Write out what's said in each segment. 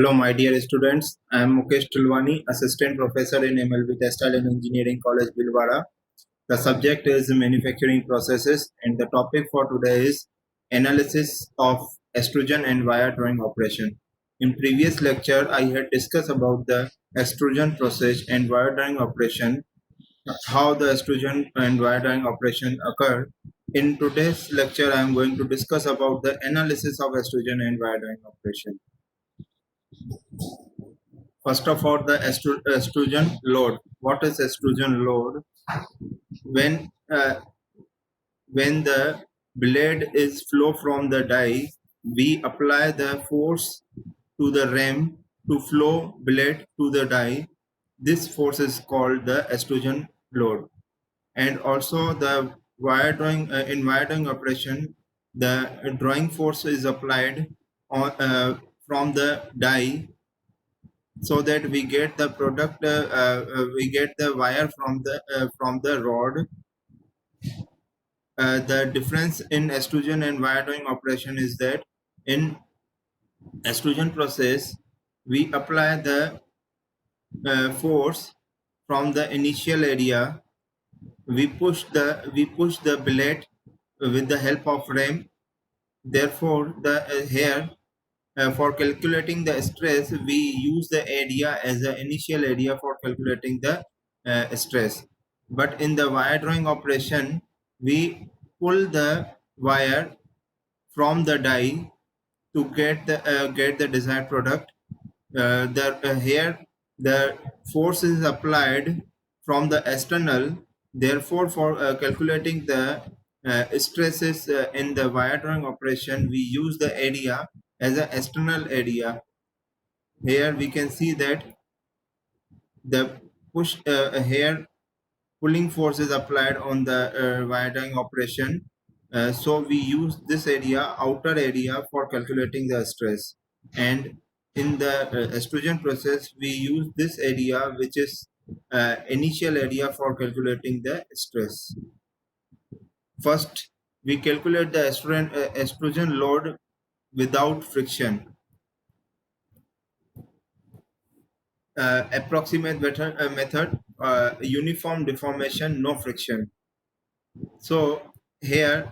Hello, my dear students. I am Mukesh Tilwani, Assistant Professor in MLB Textile and Engineering College, Bhilwara. The subject is manufacturing processes, and the topic for today is analysis of extrusion and wire drawing operation. In previous lecture, I had discussed about the extrusion process and wire drawing operation, how the extrusion and wire drawing operation occur. In today's lecture, I am going to discuss about the analysis of extrusion and wire drawing operation. First of all, the extrusion load. What is extrusion load? When uh, when the blade is flow from the die, we apply the force to the ram to flow blade to the die. This force is called the extrusion load. And also the wire drawing in wire drawing operation, the drawing force is applied on from the die so that we get the product we get the wire from the rod. The difference in extrusion and wire drawing operation is that in extrusion process we apply the force from the initial area. We push the billet with the help of ram. Therefore the here for calculating the stress, we use the area as the initial area for calculating the stress. But in the wire drawing operation, we pull the wire from the die to get the desired product. Here the force is applied from the external. Therefore, for calculating the stresses in the wire drawing operation, we use the area as an external area. Here we can see that the push here pulling force is applied on the wire drawing operation. So we use this area, outer area, for calculating the stress. And in the extrusion process, we use this area, which is initial area, for calculating the stress. First, we calculate the extrusion load without friction. Approximate method, uniform deformation, no friction. So here,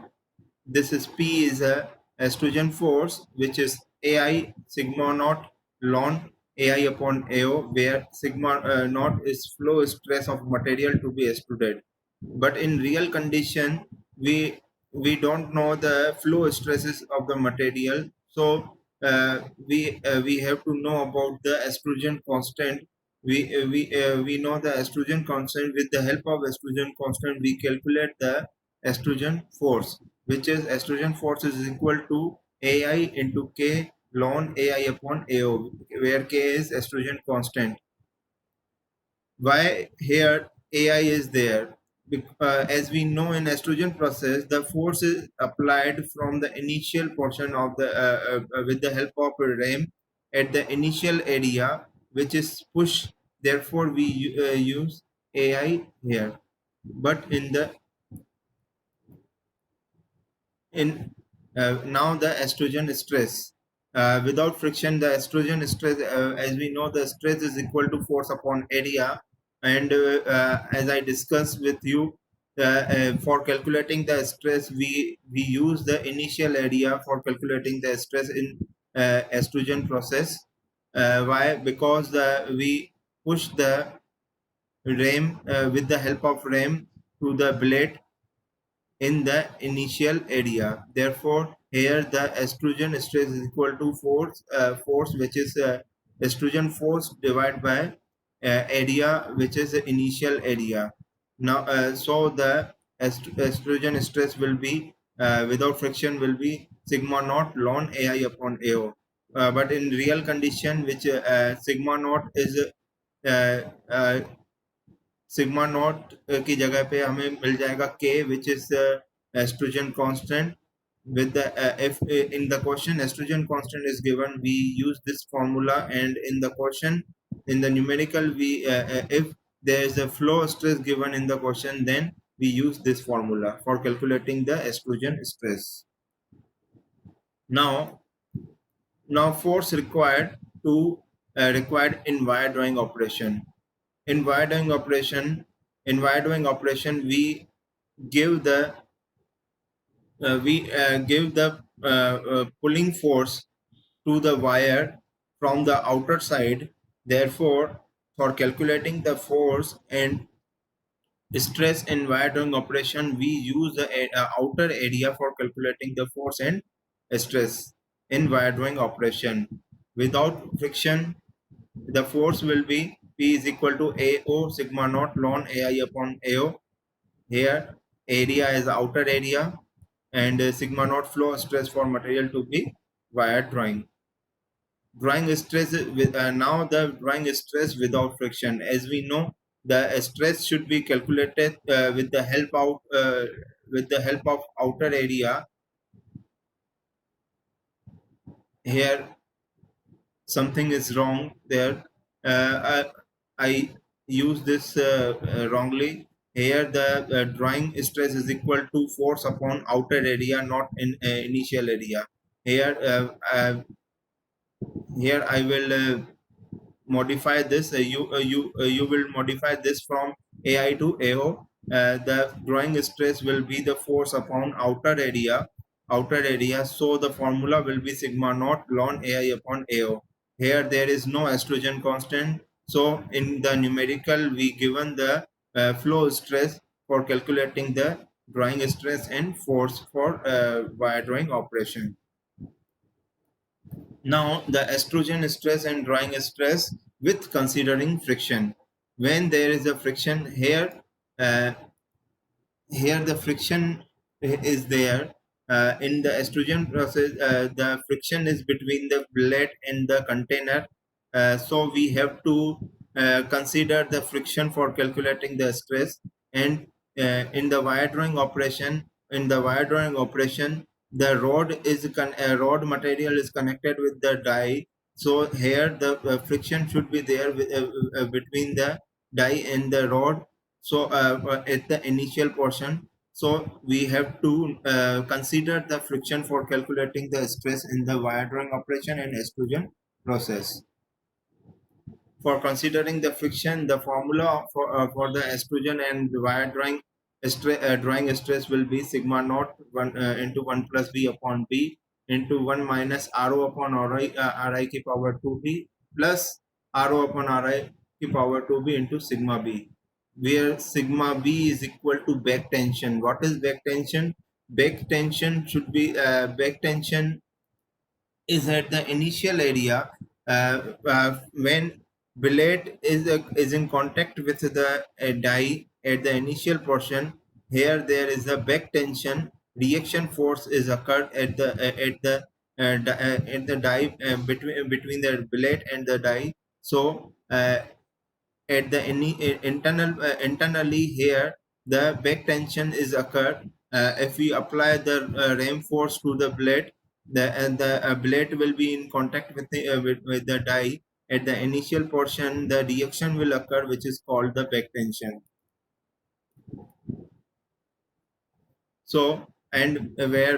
this is P is a extrusion force, which is AI sigma naught ln AI upon AO, where sigma naught is flow stress of material to be extruded. But in real condition, we don't know the flow stresses of the material. So we have to know about the extrusion constant. We know the extrusion constant. With the help of extrusion constant, we calculate the extrusion force, which is extrusion force is equal to AI into K ln AI upon AO, where K is extrusion constant. Why here AI is there? As we know, in extrusion process, the force is applied from the initial portion of the with the help of a ram at the initial area, which is push. Therefore, we use AI here. But in now the extrusion stress. Without friction, the extrusion stress, as we know, the stress is equal to force upon area. And as I discussed with you, for calculating the stress, we use the initial area for calculating the stress in extrusion process. Why? Because we push the ram with the help of ram to the blade in the initial area. Therefore, here the extrusion stress is equal to force which is extrusion force divided by area, which is the initial area. Now, so the extrusion stress will be without friction will be sigma naught ln AI upon AO. But in real condition, which sigma naught is sigma not की जगह पे हमें मिल जाएगा k, which is estrogen constant. With the if in the question estrogen constant is given, we use this formula. And in the question, in the numerical, we if there is a flow stress given in the question, then we use this formula for calculating the estrogen stress. Now force required to required in wire drawing operation. In wire drawing operation, we give the pulling force to the wire from the outer side. Therefore, for calculating the force and stress in wire drawing operation, we use the outer area for calculating the force and stress in wire drawing operation. Without friction, the force will be P is equal to AO sigma naught ln AI upon AO. Here, area is outer area, and sigma naught flow stress for material to be wire drawing. Drawing stress with now the drawing stress without friction. As we know, the stress should be calculated with the help of outer area. Here something is wrong there. I use this wrongly. Here the drawing stress is equal to force upon outer area, not in initial area. Here I will modify this. You will modify this from AI to AO. The drawing stress will be the force upon outer area. So the formula will be sigma naught ln AI upon AO. Here there is no Extrusion constant. So in the numerical, we given the flow stress for calculating the drawing stress and force for wire drawing operation. Now the Extrusion stress and drawing stress with considering friction. When there is a friction here, uh, here the friction is there. In the extrusion process, the friction is between the blade and the container. So we have to consider the friction for calculating the stress. And in the wire drawing operation, the rod material is connected with the die. So here the friction should be there between the die and the rod. So at the initial portion, so we have to consider the friction for calculating the stress in the wire drawing operation and extrusion process. For considering the friction, the formula for the extrusion and wire drawing stress will be sigma naught 1 into 1 plus b upon b into 1 minus rho upon ri ki power 2b plus rho upon ri ki power 2b into sigma b, where sigma b is equal to back tension. What is back tension? Back tension is at the initial area when billet is in contact with the die at the initial portion. Here there is a back tension. Reaction force is occurred at the die between the billet and the die. So at the internally here the back tension is occurred. If we apply the ram force to the blade, the blade will be in contact with the die at the initial portion. The reaction will occur, which is called the back tension. So, and where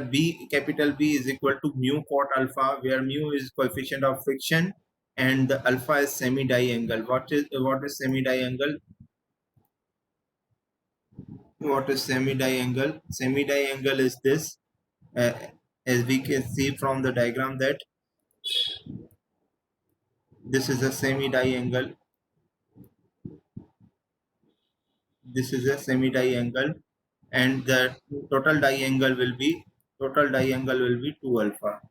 capital B is equal to mu cot alpha, where mu is coefficient of friction and the alpha is semi die angle. What is semi die angle? What is semi die angle? Semi die angle is this. uh, as we can see from the diagram, that this is a semi die angle. This is a semi die angle, and the total die angle will be 2 alpha.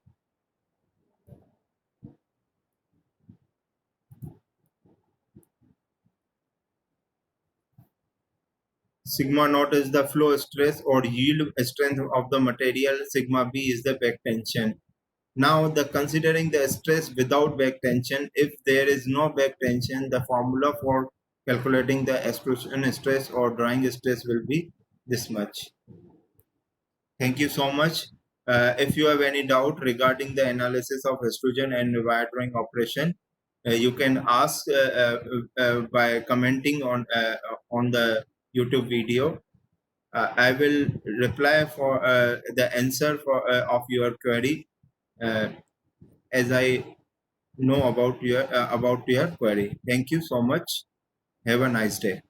Sigma naught is the flow stress or yield strength of the material. Sigma b is the back tension. Now, the considering the stress without back tension, if there is no back tension, the formula for calculating the extrusion stress or drawing stress will be this much. Thank you so much. If you have any doubt regarding the analysis of extrusion and wire drawing operation, you can ask by commenting on the YouTube video. I will reply for the answer of your query as I know about your query. Thank you so much. Have a nice day.